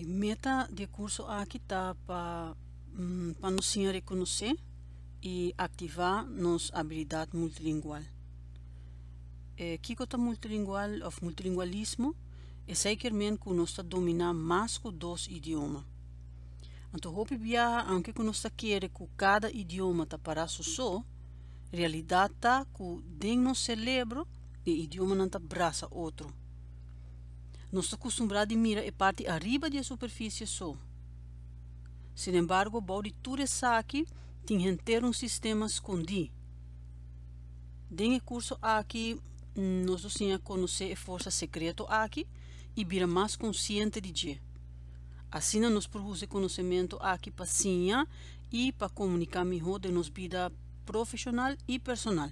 Meta de curso aqui tá para nos reconhecer e ativar nossa habilidade multilingual. Kiko tá multilingual ou multilingualismo é zekermente que nós dominar mais que 2 idiomas. Então, hope viajar, aunque que nós querer que cada idioma tá para só, realidade tá que dentro no cérebro o idioma não tá braça outro. Nós estamos acostumados a mirar a parte arriba da superfície só. Sin embargo, body tudo isso aqui tem ter um sistema escondido. Dentro do curso aqui, nós vamos conhecer a força secreta aqui e virar mais consciente de dia. Assim, nós produzimos conhecimento aqui para sim e para comunicar melhor de nossa vida profissional e personal.